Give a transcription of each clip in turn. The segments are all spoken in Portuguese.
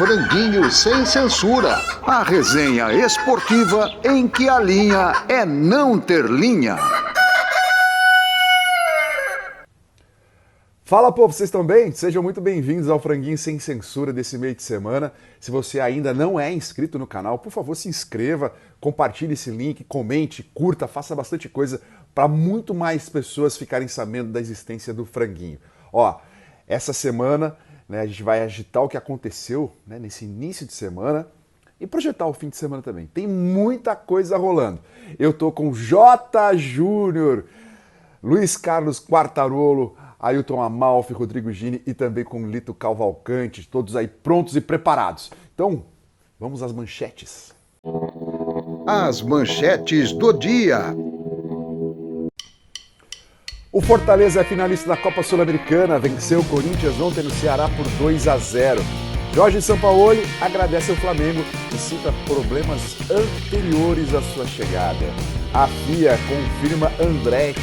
Franguinho sem censura. A resenha esportiva em que a linha é não ter linha. Fala, povo, vocês estão bem? Sejam muito bem-vindos ao Franguinho Sem Censura desse meio de semana. Se você ainda não é inscrito no canal, por favor, se inscreva, compartilhe esse link, comente, curta, faça bastante coisa para muito mais pessoas ficarem sabendo da existência do Franguinho. Ó, essa semana, né, a gente vai agitar o que aconteceu, né, nesse início de semana e projetar o fim de semana também. Tem muita coisa rolando. Eu tô com J. Júnior, Luiz Carlos Quartarolo, Ailton Amalfi, Rodrigo Gini e também com Lito Cavalcante, todos aí prontos e preparados. Então, vamos às manchetes. As manchetes do dia. O Fortaleza é finalista da Copa Sul-Americana, venceu o Corinthians ontem no Ceará por 2-0. Jorge Sampaoli agradece ao Flamengo e cita problemas anteriores à sua chegada. A FIA confirma Andretti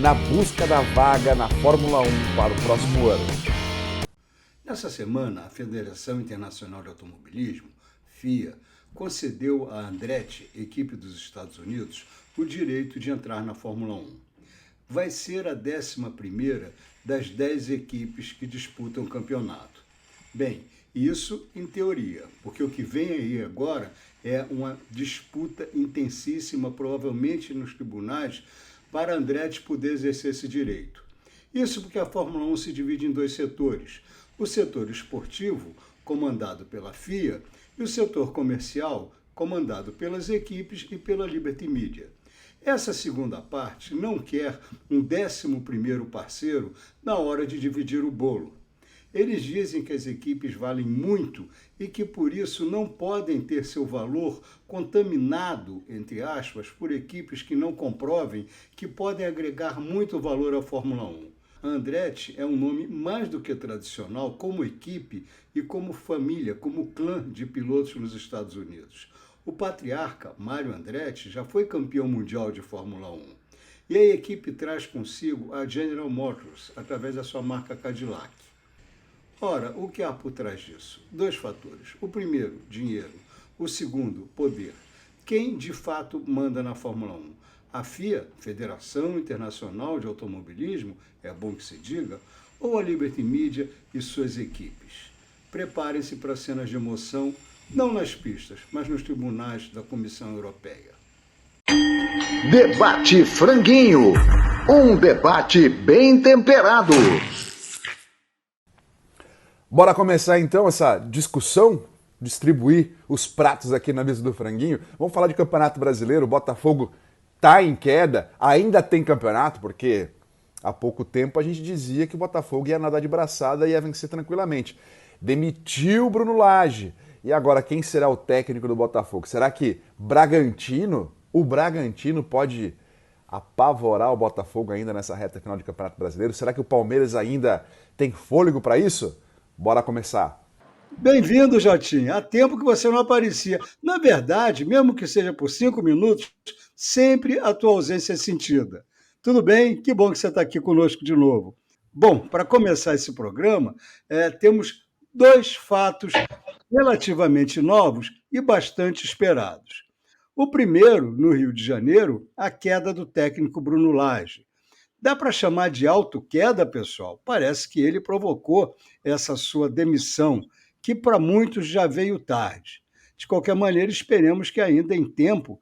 na busca da vaga na Fórmula 1 para o próximo ano. Nessa semana, a Federação Internacional de Automobilismo, FIA, concedeu a Andretti, equipe dos Estados Unidos, o direito de entrar na Fórmula 1. Vai ser a 11ª das 10 equipes que disputam o campeonato. Bem, isso em teoria, porque o que vem aí agora é uma disputa intensíssima, provavelmente nos tribunais, para Andretti poder exercer esse direito. Isso porque a Fórmula 1 se divide em dois setores. O setor esportivo, comandado pela FIA, e o setor comercial, comandado pelas equipes e pela Liberty Media. Essa segunda parte não quer um 11º parceiro na hora de dividir o bolo. Eles dizem que as equipes valem muito e que, por isso, não podem ter seu valor contaminado, entre aspas, por equipes que não comprovem que podem agregar muito valor à Fórmula 1. A Andretti é um nome mais do que tradicional como equipe e como família, como clã de pilotos nos Estados Unidos. O patriarca, Mario Andretti, já foi campeão mundial de Fórmula 1. E a equipe traz consigo a General Motors, através da sua marca Cadillac. Ora, o que há por trás disso? Dois fatores. O primeiro, dinheiro. O segundo, poder. Quem de fato manda na Fórmula 1? A FIA, Federação Internacional de Automobilismo, é bom que se diga, ou a Liberty Media e suas equipes? Preparem-se para cenas de emoção, não nas pistas, mas nos tribunais da Comissão Europeia. Debate Franguinho. Um debate bem temperado. Bora começar então essa discussão, distribuir os pratos aqui na mesa do Franguinho. Vamos falar de Campeonato Brasileiro, o Botafogo tá em queda, ainda tem campeonato, porque há pouco tempo a gente dizia que o Botafogo ia nadar de braçada e ia vencer tranquilamente. Demitiu o Bruno Lage. E agora quem será o técnico do Botafogo? Será que o Bragantino pode apavorar o Botafogo ainda nessa reta final de Campeonato Brasileiro? Será que o Palmeiras ainda tem fôlego para isso? Bora começar. Bem-vindo, Jotinha. Há tempo que você não aparecia. Na verdade, mesmo que seja por 5 minutos, sempre a tua ausência é sentida. Tudo bem? Que bom que você está aqui conosco de novo. Bom, para começar esse programa, temos 2 fatos relativamente novos e bastante esperados. O primeiro, no Rio de Janeiro, a queda do técnico Bruno Lage. Dá para chamar de autoqueda, pessoal? Parece que ele provocou essa sua demissão, que para muitos já veio tarde. De qualquer maneira, esperemos que ainda em tempo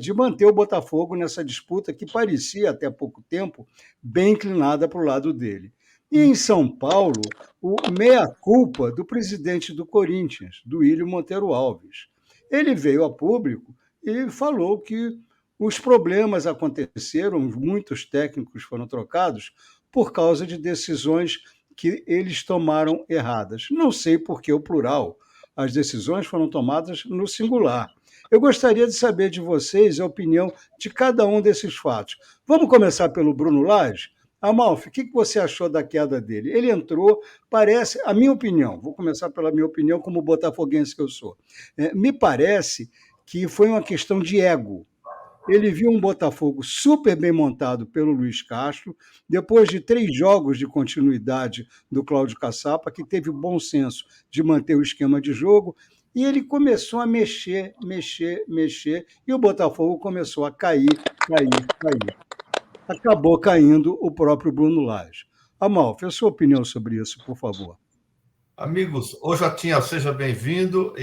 de manter o Botafogo nessa disputa que parecia, até pouco tempo, bem inclinada para o lado dele. E em São Paulo, o meia-culpa do presidente do Corinthians, do Duílio Monteiro Alves. Ele veio a público e falou que os problemas aconteceram, muitos técnicos foram trocados por causa de decisões que eles tomaram erradas. Não sei por que o plural. As decisões foram tomadas no singular. Eu gostaria de saber de vocês a opinião de cada um desses fatos. Vamos começar pelo Bruno Lage? Amalfi, o que você achou da queda dele? Ele entrou, parece, a minha opinião, vou começar pela minha opinião como botafoguense que eu sou, me parece que foi uma questão de ego. ele viu um Botafogo super bem montado pelo Luiz Castro, depois de 3 jogos de continuidade do Cláudio Caçapa, que teve o bom senso de manter o esquema de jogo, e ele começou a mexer, e o Botafogo começou a cair. Acabou caindo o próprio Bruno Lage. Amalfi, a sua opinião sobre isso, por favor. Amigos, hoje eu tinha Seja Bem-vindo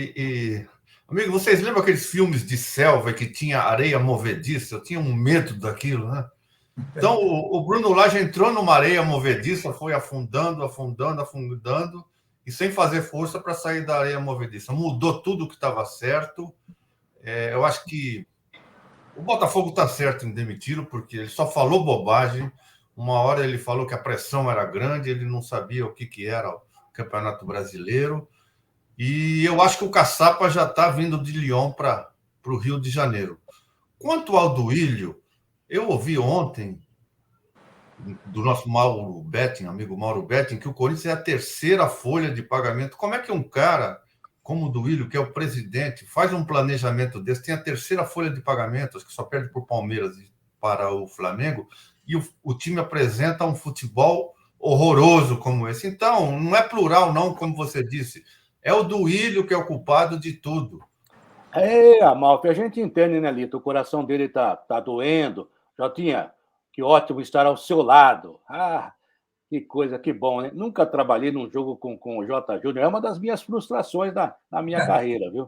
Amigo, vocês lembram aqueles filmes de selva que tinha areia movediça? Eu tinha um medo daquilo, né? Então, o Bruno Lage entrou numa areia movediça, foi afundando, e sem fazer força para sair da areia movediça. Mudou tudo que estava certo. Eu acho que o Botafogo está certo em demitir-lo, porque ele só falou bobagem. Uma hora ele falou que a pressão era grande, ele não sabia o que era o Campeonato Brasileiro. E eu acho que o Caçapa já está vindo de Lyon para o Rio de Janeiro. Quanto ao Duílio, eu ouvi ontem do nosso Mauro Betting, amigo Mauro Betting, que o Corinthians é a terceira folha de pagamento. Como é que um cara como o Duílio, que é o presidente, faz um planejamento desse, tem a terceira folha de pagamentos, que só perde para o Palmeiras e para o Flamengo, e o time apresenta um futebol horroroso como esse? Então, não é plural, não, como você disse. É o Duílio que é o culpado de tudo. Amalfi, a gente entende, né, Lito? O coração dele tá doendo. Jotinha, que ótimo estar ao seu lado. Que coisa, que bom, né? Nunca trabalhei num jogo com o Jota Júnior. É uma das minhas frustrações na minha carreira, viu?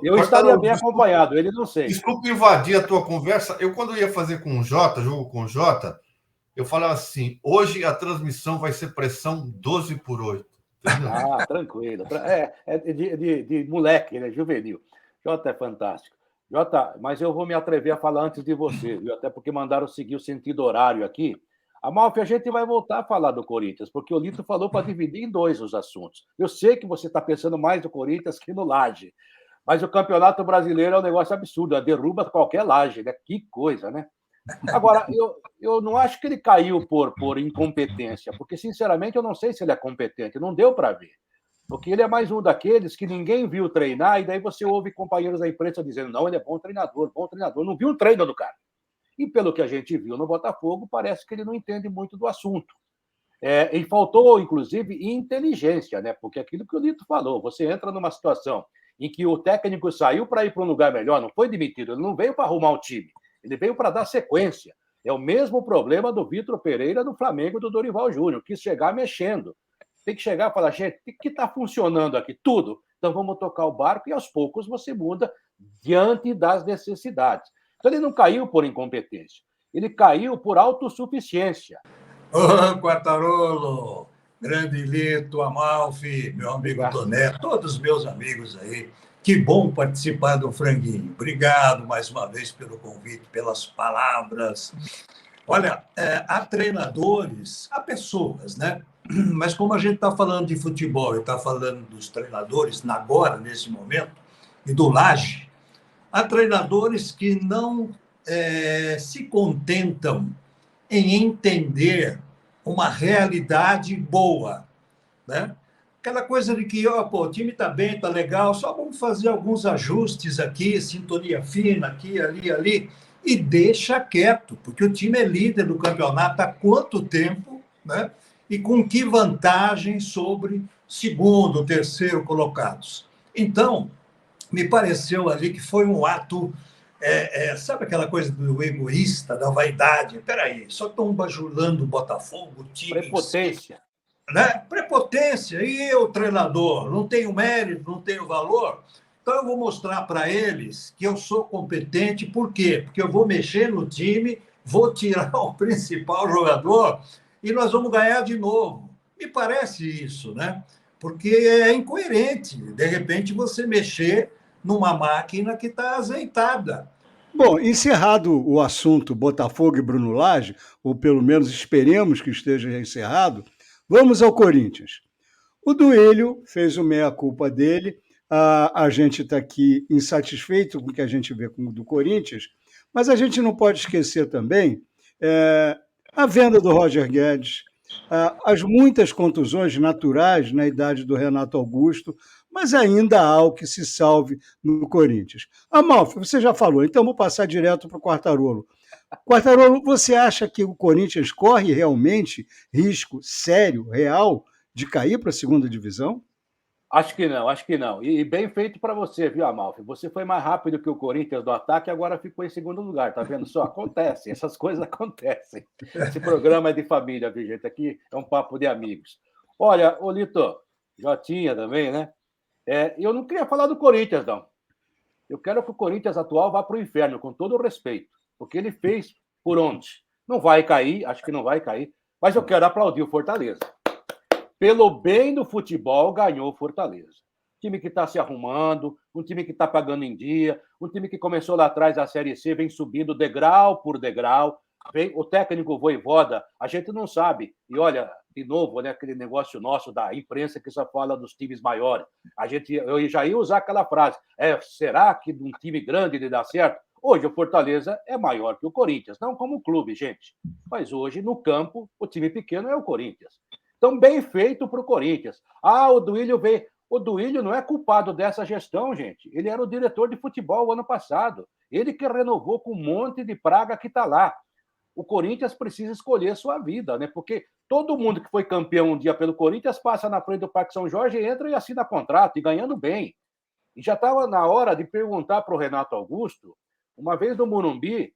Eu estaria bem acompanhado, ele não sei. Desculpa invadir a tua conversa. Eu, quando ia fazer com o Jota, jogo com o Jota, eu falava assim, hoje a transmissão vai ser pressão 12/8. Tranquilo. De moleque, né? Juvenil. Jota é fantástico. Jota, mas eu vou me atrever a falar antes de você, viu? Até porque mandaram seguir o sentido horário aqui. Amalfi, a gente vai voltar a falar do Corinthians, porque o Lito falou para dividir em 2 os assuntos. Eu sei que você está pensando mais no Corinthians que no Laje, mas o Campeonato Brasileiro é um negócio absurdo, derruba qualquer Laje, né? Que coisa, né? Agora, eu não acho que ele caiu por incompetência, porque, sinceramente, eu não sei se ele é competente, não deu para ver. Porque ele é mais um daqueles que ninguém viu treinar, e daí você ouve companheiros da imprensa dizendo, não, ele é bom treinador. Não viu um treino do cara. E pelo que a gente viu no Botafogo, parece que ele não entende muito do assunto. E faltou, inclusive, inteligência, né? Porque aquilo que o Lito falou, você entra numa situação em que o técnico saiu para ir para um lugar melhor, não foi demitido, ele não veio para arrumar um time, ele veio para dar sequência. É o mesmo problema do Vitor Pereira, do Flamengo, do Dorival Júnior, quis chegar mexendo. Tem que chegar e falar, gente, o que está funcionando aqui? Tudo. Então vamos tocar o barco e aos poucos você muda diante das necessidades. Então ele não caiu por incompetência, ele caiu por autossuficiência. Ô, Quartarolo, grande Lito, Amalfi, meu amigo Toné, todos os meus amigos aí. Que bom participar do Franguinho. Obrigado mais uma vez pelo convite, pelas palavras. Olha, há treinadores, há pessoas, né? Mas como a gente está falando de futebol e está falando dos treinadores agora, nesse momento, e do Laje, há treinadores que não se contentam em entender uma realidade boa, né? Aquela coisa de que, o time está bem, está legal, só vamos fazer alguns ajustes aqui, sintonia fina aqui, ali, e deixa quieto, porque o time é líder do campeonato há quanto tempo, né? E com que vantagem sobre segundo, terceiro colocados. Então, me pareceu ali que foi um ato, sabe aquela coisa do egoísta, da vaidade? Peraí, só estão bajulando o Botafogo, o time... Prepotência. Né? Prepotência. E eu, treinador, não tenho mérito, não tenho valor? Então eu vou mostrar para eles que eu sou competente. Por quê? Porque eu vou mexer no time, vou tirar o principal jogador e nós vamos ganhar de novo. Me parece isso, né? Porque é incoerente, de repente, você mexer numa máquina que está azeitada. Bom, encerrado o assunto Botafogo e Bruno Lage, ou pelo menos esperemos que esteja encerrado, vamos ao Corinthians. O Duílio fez o meia-culpa dele, a gente está aqui insatisfeito com o que a gente vê do Corinthians, mas a gente não pode esquecer também a venda do Roger Guedes, As muitas contusões naturais na idade do Renato Augusto, mas ainda há o que se salve no Corinthians. Amalfi, você já falou, então vou passar direto para o Quartarolo. Quartarolo, você acha que o Corinthians corre realmente risco sério, real, de cair para a segunda divisão? Acho que não, acho que não. E bem feito para você, viu, Amalfi? Você foi mais rápido que o Corinthians no ataque e agora ficou em segundo lugar, tá vendo só? Acontece, essas coisas acontecem. Esse programa é de família, viu, gente? Aqui é um papo de amigos. Olha, ô Lito, Jotinha também, né? Eu não queria falar do Corinthians, não. Eu quero que o Corinthians atual vá para o inferno, com todo o respeito, porque ele fez por onde? Não vai cair, acho que não vai cair, mas eu quero aplaudir o Fortaleza. Pelo bem do futebol, ganhou o Fortaleza. Um time que está se arrumando, um time que está pagando em dia, um time que começou lá atrás da Série C, vem subindo degrau por degrau. O técnico Vojvoda, a gente não sabe. E olha, de novo, né, aquele negócio nosso da imprensa que só fala dos times maiores. Eu já ia usar aquela frase, será que um time grande ele dá certo? Hoje o Fortaleza é maior que o Corinthians, não como clube, gente. Mas hoje, no campo, o time pequeno é o Corinthians. Então, bem feito para o Corinthians. O Duílio veio. O Duílio não é culpado dessa gestão, gente. Ele era o diretor de futebol o ano passado. Ele que renovou com um monte de praga que está lá. O Corinthians precisa escolher sua vida, né? Porque todo mundo que foi campeão um dia pelo Corinthians passa na frente do Parque São Jorge, entra e assina contrato, e ganhando bem. E já estava na hora de perguntar para o Renato Augusto, uma vez no Morumbi,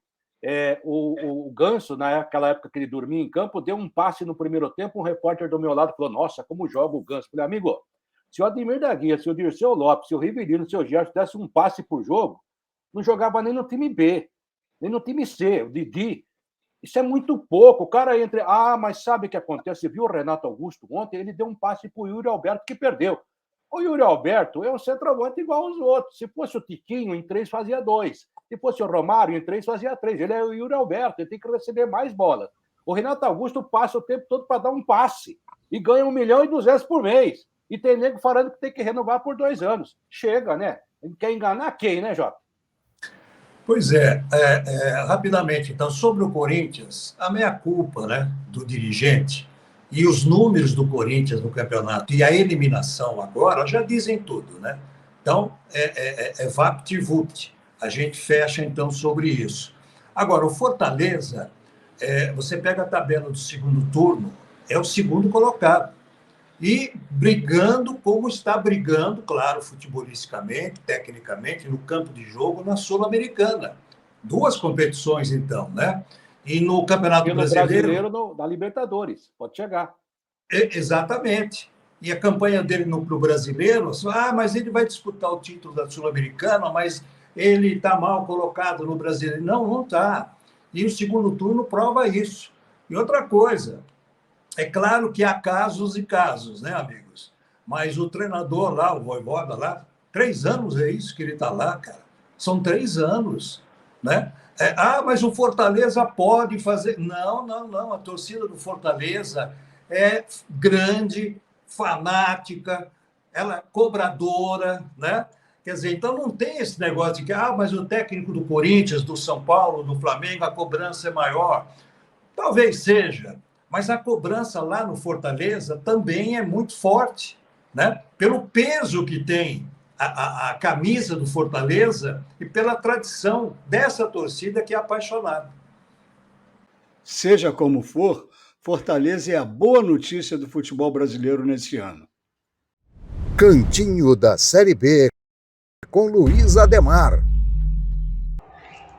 o Ganso, naquela época que ele dormia em campo, deu um passe no primeiro tempo, um repórter do meu lado falou, nossa, como joga o Ganso. Eu falei, amigo, se o Ademir da Guia, se o Dirceu Lopes, se o Rivelino, se o Gerson desse um passe por jogo, não jogava nem no time B, nem no time C, o Didi. Isso é muito pouco. O cara entra... mas sabe o que acontece? Você viu o Renato Augusto ontem? Ele deu um passe para o Yuri Alberto, que perdeu. O Yuri Alberto é um centroavante igual aos outros. Se fosse o Tiquinho, em 3 fazia 2. Se fosse o Romário, em 3 fazia 3. Ele é o Yuri Alberto, ele tem que receber mais bolas. O Renato Augusto passa o tempo todo para dar um passe e ganha 1.200.000 por mês. E tem nego falando que tem que renovar por 2 anos. Chega, né? Ele quer enganar quem, né, Jota? Pois rapidamente, então, sobre o Corinthians, a meia-culpa, né, do dirigente e os números do Corinthians no campeonato e a eliminação agora já dizem tudo, né? Então, vapt-vupt. A gente fecha, então, sobre isso. Agora, o Fortaleza, você pega a tabela do segundo turno, é o segundo colocado. E brigando como está brigando, claro, futebolisticamente, tecnicamente, no campo de jogo, na Sul-Americana. 2 competições, então, né? E no Campeonato Brasileiro... da Libertadores, pode chegar. Exatamente. E a campanha dele no Brasileiro, mas ele vai disputar o título da Sul-Americana, mas ele está mal colocado no Brasileiro. Não está. E o segundo turno prova isso. E outra coisa... É claro que há casos e casos, né, amigos? Mas o treinador lá, o Vojvoda lá, 3 anos é isso que ele está lá, cara. São 3 anos, né? Mas o Fortaleza pode fazer... Não. A torcida do Fortaleza é grande, fanática, ela é cobradora, né? Quer dizer, então não tem esse negócio de que, mas o técnico do Corinthians, do São Paulo, do Flamengo, a cobrança é maior. Talvez seja, mas a cobrança lá no Fortaleza também é muito forte, né? Pelo peso que tem a camisa do Fortaleza e pela tradição dessa torcida que é apaixonada. Seja como for, Fortaleza é a boa notícia do futebol brasileiro nesse ano. Cantinho da Série B com Luiz Ademar.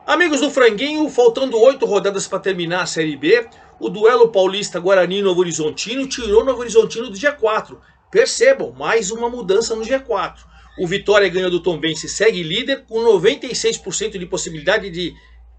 Amigos do Franguinho, faltando 8 rodadas para terminar a Série B, o duelo paulista Guarani e Novo Horizontino tirou Novo Horizontino do G4. Percebam, mais uma mudança no G4. O Vitória ganhou do Tombense e segue líder com 96% de possibilidade de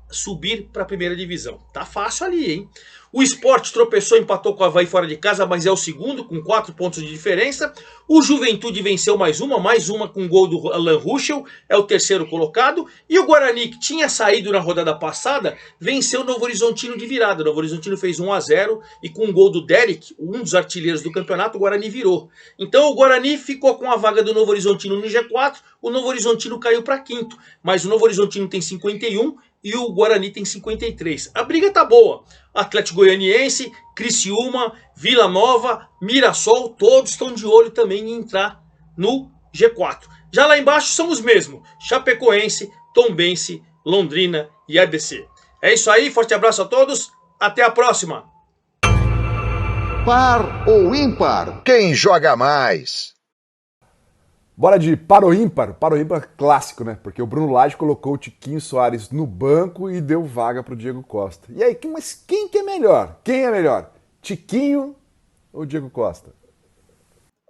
subir para a primeira divisão. Tá fácil ali, hein? O Sport tropeçou e empatou com o Avaí fora de casa, mas é o segundo, com 4 pontos de diferença. O Juventude venceu mais uma com gol do Alan Ruschel, é o terceiro colocado. E o Guarani, que tinha saído na rodada passada, venceu o Novo Horizontino de virada. O Novo Horizontino fez 1-0 e com o gol do Derek, um dos artilheiros do campeonato, o Guarani virou. Então o Guarani ficou com a vaga do Novo Horizontino no G4, o Novo Horizontino caiu para quinto. Mas o Novo Horizontino tem 51 e o Guarani tem 53. A briga tá boa. Atlético Goianiense, Criciúma, Vila Nova, Mirassol, todos estão de olho também em entrar no G4. Já lá embaixo são os mesmos: Chapecoense, Tombense, Londrina e ABC. É isso aí, forte abraço a todos, até a próxima! Par ou ímpar? Quem joga mais? Bora de par ou ímpar? Par ou ímpar clássico, né? Porque o Bruno Lage colocou o Tiquinho Soares no banco e deu vaga pro Diego Costa. E aí, mas quem que é melhor? Quem é melhor? Tiquinho ou Diego Costa?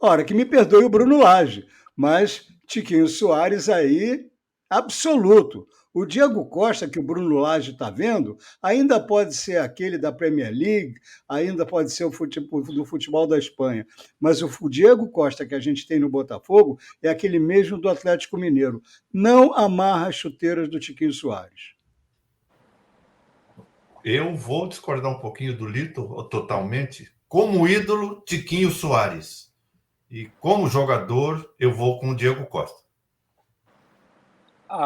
Ora, que me perdoe o Bruno Lage, mas Tiquinho Soares aí, absoluto. O Diego Costa, que o Bruno Lage está vendo, ainda pode ser aquele da Premier League, ainda pode ser do futebol da Espanha. Mas o Diego Costa que a gente tem no Botafogo é aquele mesmo do Atlético Mineiro. Não amarra as chuteiras do Tiquinho Soares. Eu vou discordar um pouquinho do Lito, totalmente. Como ídolo, Tiquinho Soares. E como jogador, eu vou com o Diego Costa.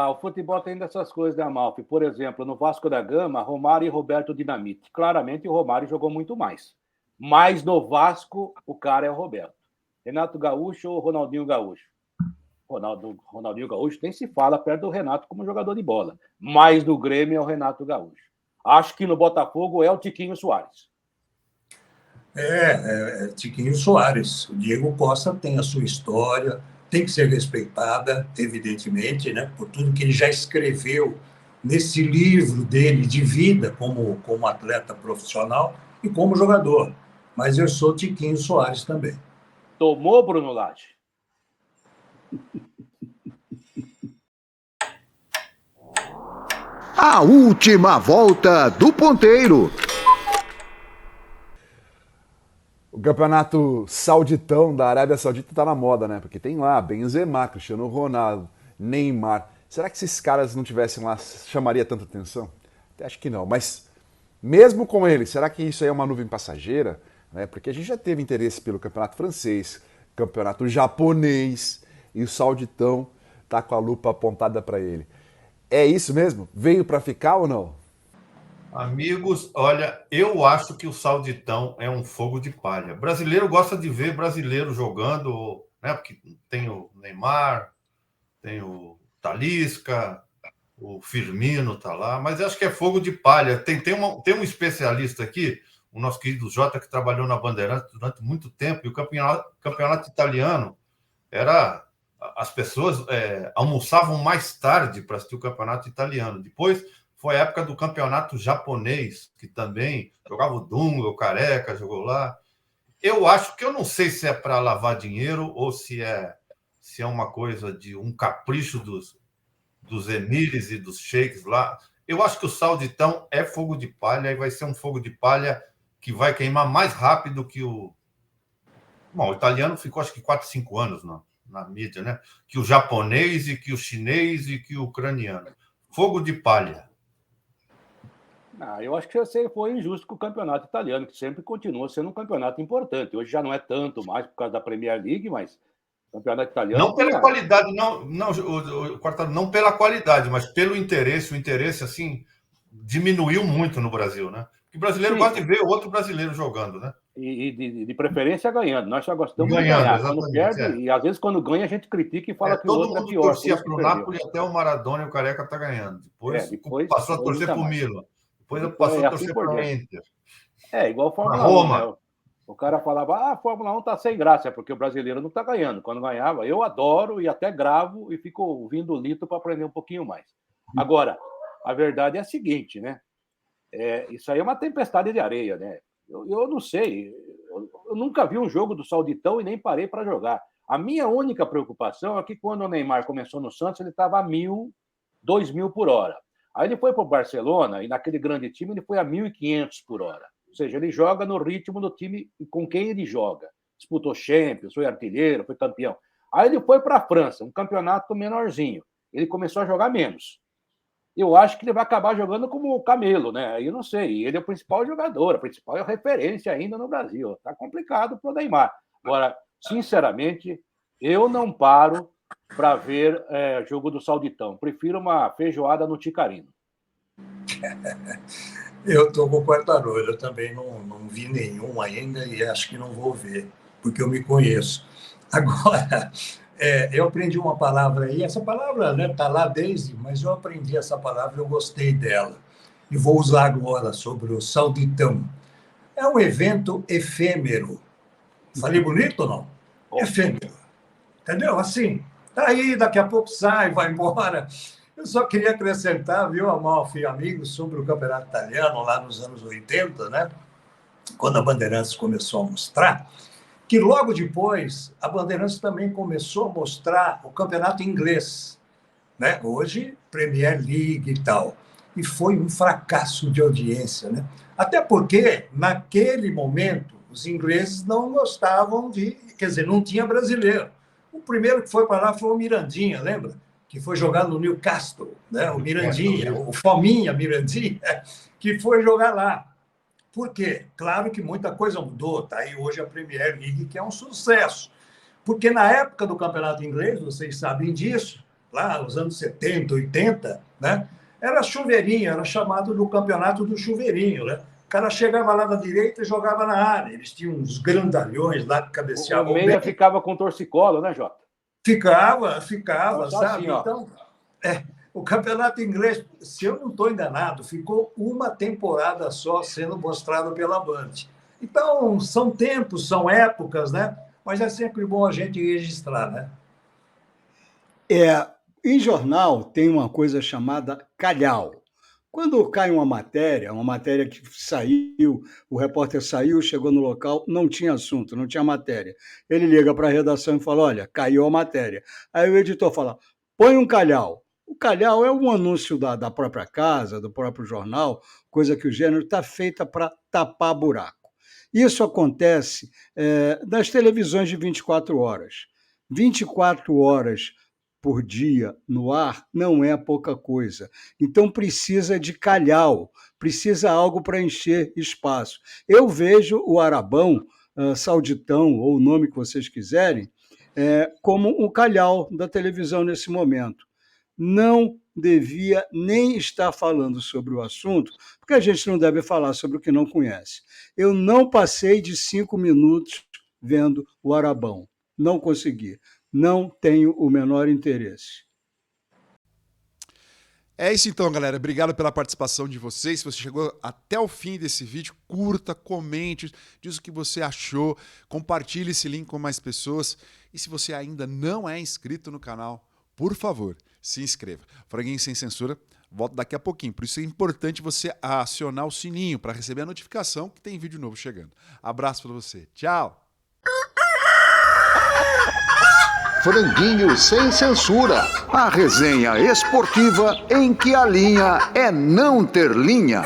O futebol tem dessas coisas, né, Amalfi? Por exemplo, no Vasco da Gama, Romário e Roberto Dinamite. Claramente o Romário jogou muito mais. Mas no Vasco, o cara é o Roberto. Renato Gaúcho ou Ronaldinho Gaúcho? Ronaldinho Gaúcho nem se fala perto do Renato como jogador de bola. Mas no Grêmio é o Renato Gaúcho. Acho que no Botafogo é o Tiquinho Soares. Tiquinho Soares. O Diego Costa tem a sua história, tem que ser respeitada, evidentemente, né, por tudo que ele já escreveu nesse livro dele de vida como atleta profissional e como jogador. Mas eu sou Tiquinho Soares também. Tomou, Bruno Lage? A última volta do ponteiro. O campeonato sauditão da Arábia Saudita tá na moda, né? Porque tem lá Benzema, Cristiano Ronaldo, Neymar. Será que esses caras não tivessem lá, chamaria tanta atenção? Acho que não. Mas mesmo com eles, será que isso aí é uma nuvem passageira? Porque a gente já teve interesse pelo campeonato francês, campeonato japonês, e o sauditão tá com a lupa apontada para ele. É isso mesmo? Veio para ficar ou não? Amigos, olha, eu acho que o sauditão é um fogo de palha. Brasileiro gosta de ver brasileiro jogando, né? Porque tem o Neymar, tem o Talisca, o Firmino tá lá, mas acho que é fogo de palha. Tem um especialista aqui, o nosso querido Jota, que trabalhou na Bandeirantes durante muito tempo, e o campeonato italiano as pessoas almoçavam mais tarde para assistir o campeonato italiano. Depois foi a época do campeonato japonês, que também jogava o Dunga, o Careca jogou lá. Eu acho que eu não sei se é para lavar dinheiro ou se é uma coisa de um capricho dos emires e dos sheiks lá. Eu acho que o sauditão é fogo de palha e vai ser um fogo de palha que vai queimar mais rápido que o... Bom, o italiano ficou acho que 4, 5 anos na mídia, né? Que o japonês e que o chinês e que o ucraniano. Fogo de palha. Eu acho que você foi injusto com o campeonato italiano, que sempre continua sendo um campeonato importante. Hoje já não é tanto mais por causa da Premier League, mas o campeonato italiano... Não pela qualidade, não pela qualidade, mas pelo interesse. O interesse, assim, diminuiu muito no Brasil, né? Porque o brasileiro gosta de ver outro brasileiro jogando, né? E de preferência ganhando. Nós só gostamos de ganhar. Quando perde, e às vezes quando ganha a gente critica e fala que o outro é pior. Todo mundo torcia para o Napoli até o Maradona e o Careca tá ganhando. Depois passou a torcer para o Milan. Depois passou a torcer para o Inter. Igual a Fórmula 1. Né? O cara falava, a Fórmula 1 tá sem graça, porque o brasileiro não tá ganhando. Quando ganhava, eu adoro e até gravo e fico ouvindo o Lito para aprender um pouquinho mais. Agora, a verdade é a seguinte, né? Isso aí é uma tempestade de areia, né? Eu não sei. Eu nunca vi um jogo do Sauditão e nem parei para jogar. A minha única preocupação é que quando o Neymar começou no Santos, ele estava a 1.000, 2.000 por hora. Aí ele foi para o Barcelona e naquele grande time ele foi a 1.500 por hora. Ou seja, ele joga no ritmo do time com quem ele joga. Disputou Champions, foi artilheiro, foi campeão. Aí ele foi para a França, um campeonato menorzinho. Ele começou a jogar menos. Eu acho que ele vai acabar jogando como o Camelo, né? Aí eu não sei. Ele é o principal jogador, a principal referência ainda no Brasil. Está complicado para o Neymar. Agora, sinceramente, eu não paro para ver jogo do Sauditão. Prefiro uma feijoada no Ticarino. Eu estou com o Quartarolo, eu também não vi nenhum ainda e acho que não vou ver, porque eu me conheço. Agora, eu aprendi uma palavra aí, essa palavra está lá desde, mas eu aprendi essa palavra, eu gostei dela. E vou usar agora sobre o Sauditão. É um evento efêmero. Falei bonito ou não? Efêmero. Entendeu? Assim, tá aí, daqui a pouco sai, vai embora. Eu só queria acrescentar, viu, Amalfi, amigos, sobre o campeonato italiano lá nos anos 80, né? Quando a Bandeirantes começou a mostrar, que logo depois a Bandeirantes também começou a mostrar o campeonato inglês, né? Hoje, Premier League e tal. E foi um fracasso de audiência, né? Até porque, naquele momento, os ingleses não gostavam quer dizer, não tinha brasileiro. O primeiro que foi para lá foi o Mirandinha, lembra? Que foi jogar no Newcastle, né? O Mirandinha, o Fominha Mirandinha, que foi jogar lá. Por quê? Claro que muita coisa mudou, tá aí hoje a Premier League, que é um sucesso. Porque na época do campeonato inglês, vocês sabem disso, lá nos anos 70, 80, né? Era chuveirinho, era chamado do campeonato do chuveirinho, né? O cara chegava lá da direita e jogava na área. Eles tinham uns grandalhões lá que cabeceavam. O meia ficava com torcicolo, né, Jota? Ficava, sabe? Assim, então, o campeonato inglês, se eu não estou enganado, ficou uma temporada só sendo mostrado pela Band. Então, são tempos, são épocas, né? Mas é sempre bom a gente registrar, né? Em jornal tem uma coisa chamada calhau. Quando cai uma matéria que saiu, o repórter saiu, chegou no local, não tinha assunto, não tinha matéria. Ele liga para a redação e fala, olha, caiu a matéria. Aí o editor fala, põe um calhau. O calhau é um anúncio da própria casa, do próprio jornal, coisa que o gênero está feita para tapar buraco. Isso acontece nas televisões de 24 horas. 24 horas por dia no ar não é pouca coisa. Então precisa de calhau, precisa algo para encher espaço. Eu vejo o Arabão, Sauditão, ou o nome que vocês quiserem, como um calhau da televisão nesse momento. Não devia nem estar falando sobre o assunto, porque a gente não deve falar sobre o que não conhece. Eu não passei de 5 minutos vendo o Arabão. Não consegui. Não tenho o menor interesse. É isso então, galera. Obrigado pela participação de vocês. Se você chegou até o fim desse vídeo, curta, comente, diz o que você achou, compartilhe esse link com mais pessoas. E se você ainda não é inscrito no canal, por favor, se inscreva. Franguinho Sem Censura volta daqui a pouquinho. Por isso é importante você acionar o sininho para receber a notificação que tem vídeo novo chegando. Abraço para você. Tchau! Franguinho Sem Censura, a resenha esportiva em que a linha é não ter linha.